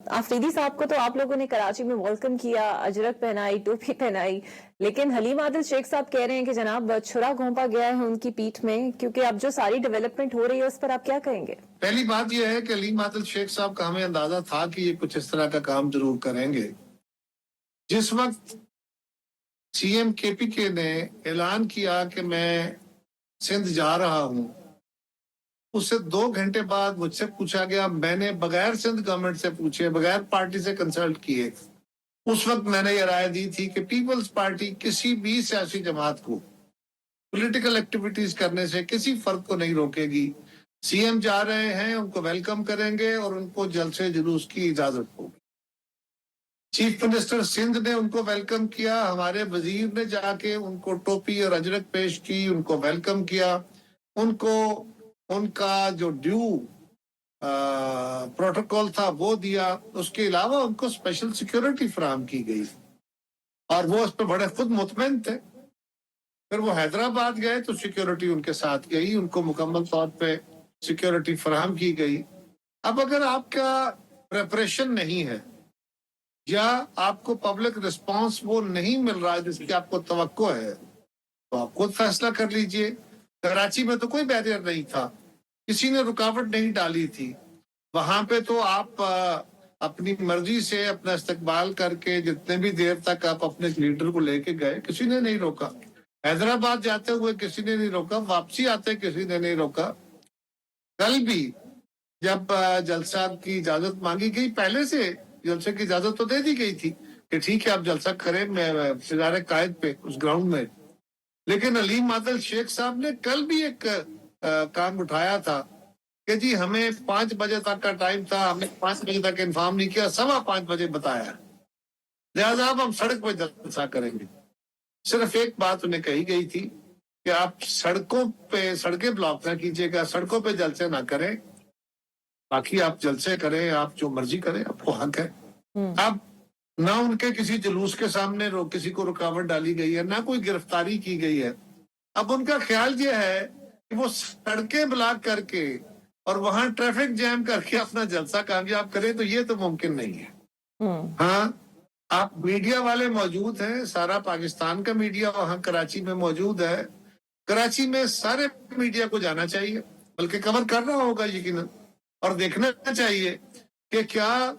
आफरीदी साहब को तो आप लोगों ने कराची में वेलकम किया, अजरक पहनाई, टोपी पहनाई, लेकिन हलीम आदिल शेख साहब कह रहे हैं कि जनाब छुरा घोंपा गया है उनकी पीठ में, क्योंकि अब जो सारी डेवलपमेंट हो रही है उस पर आप क्या कहेंगे? पहली बात यह है कि हलीम आदिल शेख साहब का हमें अंदाजा था कि ये कुछ इस तरह का काम जरूर करेंगे। जिस वक्त सीएम केपीके ने ऐलान किया कि मैं सिंध जा रहा हूं, उससे 2 घंटे बाद मुझसे पूछा गया, मैंने बगैर सिंध गवर्नमेंट से पूछे, बगैर पार्टी से कंसल्ट किए, उस वक्त मैंने ये राय दी थी कि पीपल्स पार्टी किसी भी सियासी जमात को पॉलिटिकल एक्टिविटीज करने से किसी फर्क को नहीं रोकेगी। सीएम जा रहे हैं, उनको वेलकम करेंगे और उनको जलसे जुलूस की इजाजत होगी। चीफ मिनिस्टर सिंध ने उनको वेलकम किया, हमारे वजीर ने जाके उनको टोपी और अजरक पेश की, उनको वेलकम किया, उनको उनका जो ड्यू प्रोटोकॉल था वो दिया। उसके अलावा उनको स्पेशल सिक्योरिटी फराहम की गई और वो उस पर बड़े खुद मुतमईन थे। फिर वो हैदराबाद गए तो सिक्योरिटी उनके साथ गई, उनको मुकम्मल तौर पे सिक्योरिटी फराहम की गई। अब अगर आपका प्रेपरेशन नहीं है या आपको पब्लिक रिस्पांस वो नहीं मिल रहा है जिसकी आपको तवक्को है, तो आप खुद फैसला कर लीजिए। कराची में तो कोई बैरियर नहीं था, किसी ने रुकावट नहीं डाली थी। वहां पे तो आप अपनी मर्जी से अपना इस्तकबाल करके जितने भी देर तक आप अपने लीडर को लेके गए, किसी ने नहीं रोका। हैदराबाद जाते हुए किसी ने नहीं रोका, वापसी आते किसी ने नहीं रोका। कल भी जब जलसा की इजाजत मांगी गई, पहले से जलसे की इजाजत तो दे दी गई थी कि ठीक है आप जलसा करें, मैं सिदारे कायद पे उस ग्राउंड में। लेकिन हलीम आदिल शेख साहब ने कल भी एक काम उठाया था कि जी हमें 5 बजे तक का टाइम था, हमने 5 बजे तक इन्फॉर्म नहीं किया, 5:15 बजे बताया, लिहाजा अब हम सड़क पर जलसा करेंगे। सिर्फ एक बात उन्हें कही गई थी कि आप सड़कें ब्लॉक ना कीजिएगा, सड़कों पे जलसे ना करें, बाकी आप जलसे करें, आप जो मर्जी करें, आपको हक है। अब ना उनके किसी जुलूस के सामने किसी को रुकावट डाली गई है, ना कोई गिरफ्तारी की गई है। अब उनका ख्याल ये है कि वो सड़कें ब्लॉक करके और वहां ट्रैफिक जैम करके अपना जलसा कामयाब करें, तो ये तो मुमकिन नहीं है। हाँ, आप मीडिया वाले मौजूद हैं, सारा पाकिस्तान का मीडिया वहां कराची में मौजूद है। कराची में सारे मीडिया को जाना चाहिए, बल्कि कवर करना होगा यकीनन, और देखना चाहिए कि क्या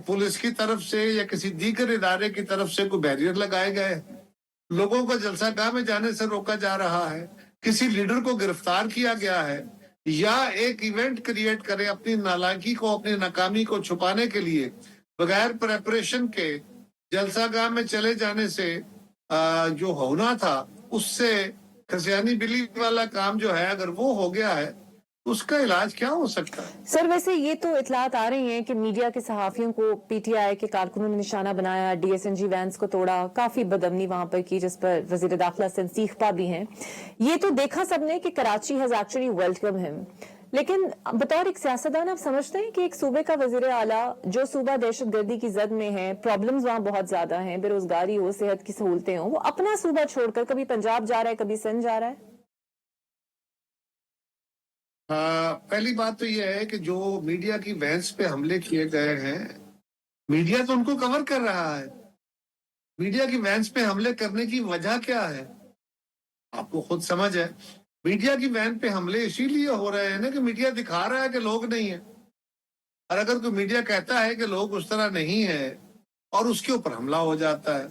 पुलिस की तरफ से या किसी दीगर इदारे की तरफ से कोई बैरियर लगाए गए, लोगों को जलसागाह में जाने से रोका जा रहा है, किसी लीडर को गिरफ्तार किया गया है, या एक इवेंट क्रिएट करें अपनी नालायकी को, अपनी नाकामी को छुपाने के लिए बगैर प्रेपरेशन के जलसागाह में चले जाने से जो होना था उससे खसियानी बिली वाला काम जो है, अगर वो हो गया है उसका इलाज क्या हो सकता है? सर वैसे ये तो इतलात आ रही हैं कि मीडिया के सहाफियों को पीटीआई के कारकुनों ने निशाना बनाया, डीएसएनजी वैन्स को तोड़ा, काफी बदअमनी वहां पर की, जिस पर वजीर दाखिला सिंह भी हैं। ये तो देखा सबने कि Karachi has actually welcome him, लेकिन बतौर एक सियासतदान आप समझते हैं कि एक सूबे का वजीर आला जो सूबा दहशतगर्दी की जद में है, प्रॉब्लम्स वहां बहुत ज्यादा हैं, बेरोजगारी हो, सेहत की सहूलतें हो, वो अपना सूबा छोड़कर कभी पंजाब जा रहा है, कभी सिंध जा रहा है? पहली बात तो यह है कि जो मीडिया की वैन्स पे हमले किए गए हैं, मीडिया तो उनको कवर कर रहा है। मीडिया की वैन्स पे हमले करने की वजह क्या है, आपको खुद समझ है। मीडिया की वैन पे हमले इसीलिए हो रहे हैं ना कि मीडिया दिखा रहा है कि लोग नहीं है, और अगर कोई मीडिया कहता है कि लोग उस तरह नहीं है और उसके ऊपर हमला हो जाता है।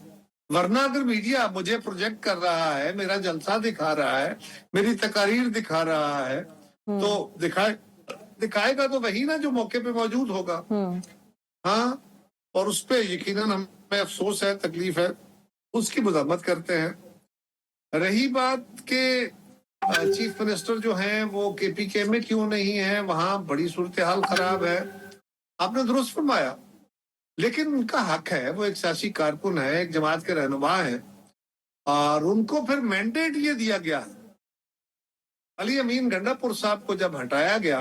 वरना अगर मीडिया मुझे प्रोजेक्ट कर रहा है, मेरा जलसा दिखा रहा है, मेरी तकारीर दिखा रहा है, तो दिखाएगा तो वही ना जो मौके पे मौजूद होगा। हाँ, और उस पे यकीनन हमें अफसोस है, तकलीफ है, उसकी मजम्मत करते हैं। रही बात के चीफ मिनिस्टर जो हैं वो केपीके में क्यों नहीं है, वहां बड़ी सूरत हाल खराब है, आपने दुरुस्त फरमाया, लेकिन उनका हक है, वो एक सियासी कारकुन है, एक जमात के रहनुमा है, और उनको फिर मैंडेट ये दिया गया। अली अमीन गंडापुर साहब को जब हटाया गया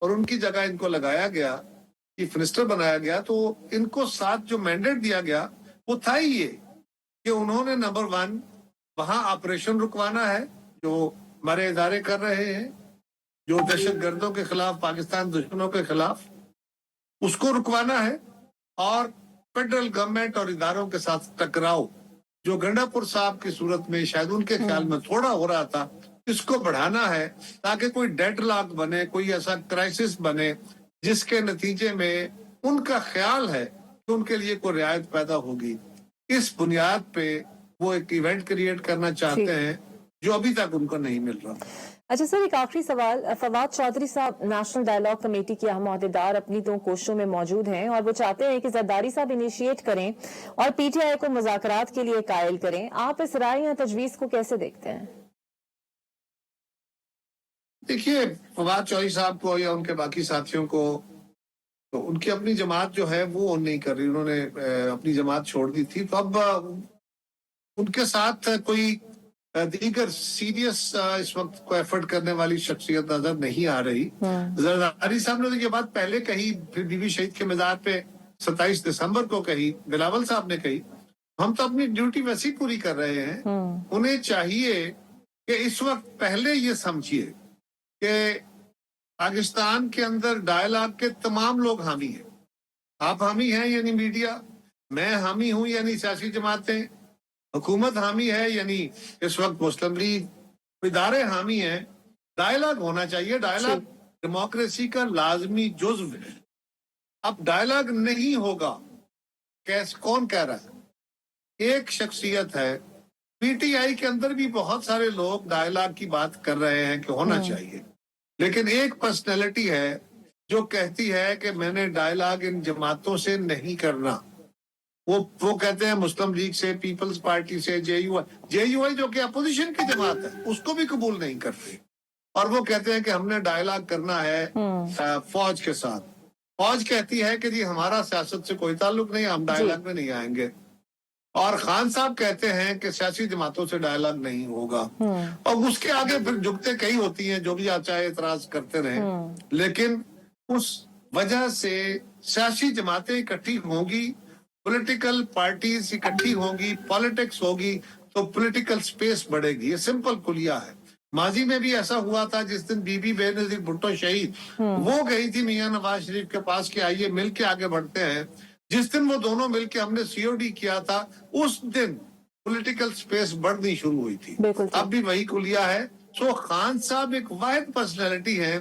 और उनकी जगह इनको लगाया गया, चीफ मिनिस्टर बनाया गया, तो इनको साथ जो मैंडेट दिया गया वो था ही ये कि उन्होंने नंबर 1 वहां ऑपरेशन रुकवाना है जो हमारे इदारे कर रहे हैं, जो दहशत गर्दों के खिलाफ, पाकिस्तान दुश्मनों के खिलाफ, उसको रुकवाना है। اور फेडरल गवर्नमेंट और इदारों के साथ टकराव जो गंडापुर साहब की सूरत में शायद उनके ख्याल में थोड़ा हो रहा था, इसको बढ़ाना है ताकि कोई डेडलॉक बने, कोई ऐसा क्राइसिस बने जिसके नतीजे में उनका ख्याल है कि उनके लिए कोई रियायत पैदा होगी। इस बुनियाद पे वो एक इवेंट क्रिएट करना चाहते हैं जो अभी तक उनको नहीं मिल रहा। अच्छा सर, एक आखिरी सवाल। फवाद चौधरी साहब नेशनल डायलॉग कमेटी के अहम अहदेदार अपनी 2 कोशिशों में मौजूद हैं और वो चाहते हैं कि जरदारी साहब इनिशिएट करें और पीटीआई को मुज़ाकरात के लिए कायल करें। आप इस राय या तजवीज को कैसे देखते हैं? देखिए, फवाद चौधरी साहब को या उनके बाकी साथियों को तो उनकी अपनी जमात जो है वो नहीं कर रही, उन्होंने अपनी जमात छोड़ दी थी, तो अब उनके साथ कोई दीगर सीरियस इस वक्त को एफर्ट करने वाली शख्सियत नजर नहीं आ रही। जरदारी साहब ने तो ये बात पहले कही, फिर बीबी शहीद के मज़ार पे 27 दिसंबर को कही, बिलावल साहब ने कही। हम तो अपनी ड्यूटी वैसे ही पूरी कर रहे हैं। उन्हें चाहिए कि इस वक्त पहले ये समझिए कि पाकिस्तान के अंदर डायलॉग के तमाम लोग हामी हैं। आप हामी हैं यानी मीडिया, मैं हामी हूं यानी सियासी जमातें, हुकूमत हामी है यानी इस वक्त मुस्लिम लीग, इदारे हामी हैं। डायलॉग होना चाहिए, डायलॉग डेमोक्रेसी का लाजमी जुज्व है। अब डायलॉग नहीं होगा, कैसे, कौन कह रहा है? एक शख्सियत है, पीटीआई के अंदर भी बहुत सारे लोग डायलॉग की बात कर रहे हैं कि होना चाहिए, लेकिन एक पर्सनैलिटी है जो कहती है कि मैंने डायलॉग इन जमातों से नहीं करना। वो कहते हैं मुस्लिम लीग से, पीपल्स पार्टी से, जेयूआई जो कि अपोजिशन की जमात है उसको भी कबूल नहीं करते, और वो कहते हैं कि हमने डायलॉग करना है फौज के साथ। फौज कहती है कि जी हमारा सियासत से कोई ताल्लुक नहीं, हम डायलॉग में नहीं आएंगे। और खान साहब कहते हैं कि सियासी जमातों से डायलॉग नहीं होगा, और उसके आगे फिर जुगते कई होती हैं, जो भी आप चाहे एतराज करते रहें, लेकिन उस वजह से सियासी जमातें इकट्ठी होंगी, पॉलिटिकल पार्टीज इकट्ठी होंगी, पॉलिटिक्स होगी, तो पॉलिटिकल स्पेस बढ़ेगी। ये सिंपल कुलिया है। माजी में भी ऐसा हुआ था, जिस दिन बीबी बेनजीर भुट्टो शहीद, वो गई थी मियां नवाज शरीफ के पास कि आइए मिल के आगे बढ़ते हैं। जिस दिन वो दोनों मिलके हमने सीओडी किया था, उस दिन पॉलिटिकल स्पेस बढ़नी शुरू हुई थी। अब भी वही कुलिया है। सो खान साहब एक वाहिद पर्सनैलिटी है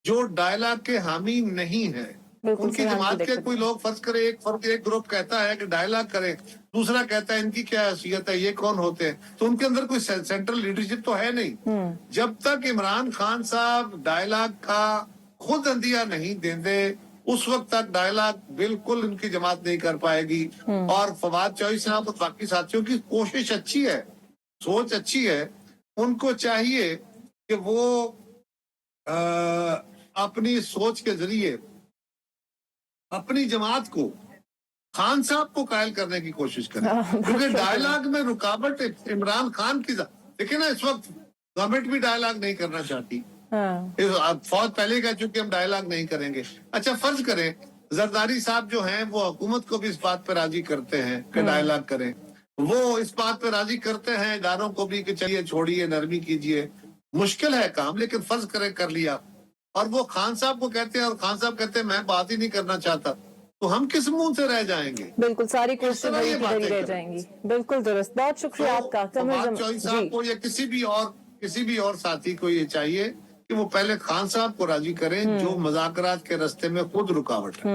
जो डायलॉग के हामी नहीं है। उनकी जमात के कोई लोग फर्ज करे, एक ग्रुप कहता है कि डायलॉग करें, दूसरा कहता है इनकी क्या हैसियत है, ये कौन होते हैं, तो उनके अंदर कोई सेंट्रल लीडरशिप तो है नहीं। जब तक इमरान खान साहब डायलॉग का खुद अंदिया नहीं देंगे, उस वक्त तक डायलॉग बिल्कुल उनकी जमात नहीं कर पाएगी। और फवाद चौधरी साहब और बाकी साथियों की कोशिश अच्छी है, सोच अच्छी है, उनको चाहिए कि वो अपनी सोच के जरिए अपनी जमात को खान साहब को कायल करने की कोशिश करें, क्योंकि डायलॉग में रुकावट इमरान खान की। देखिए ना, इस वक्त गवर्नमेंट भी डायलॉग नहीं करना चाहती। फौज पहले कह चुकी हम डायलॉग नहीं करेंगे। अच्छा, फर्ज करें जरदारी साहब जो हैं वो हुकूमत को भी इस बात पर राजी करते हैं कि डायलॉग करें, वो इस बात पर राजी करते हैं इदारों को भी कि चलिए छोड़िए, नरमी कीजिए। मुश्किल है काम, लेकिन फर्ज करें कर लिया, और वो खान साहब को कहते हैं और खान साहब कहते हैं मैं बात ही नहीं करना चाहता, तो हम किस मुंह से रह जाएंगे? बिल्कुल, सारी कोशिशें रह जाएंगी। बिल्कुल दुरुस्त, बहुत शुक्रिया आपका। चौधरी साहब को या किसी भी और साथी को ये चाहिए कि वो पहले खान साहब को राजी करें जो मुज़ाकरात के रास्ते में खुद रुकावट है।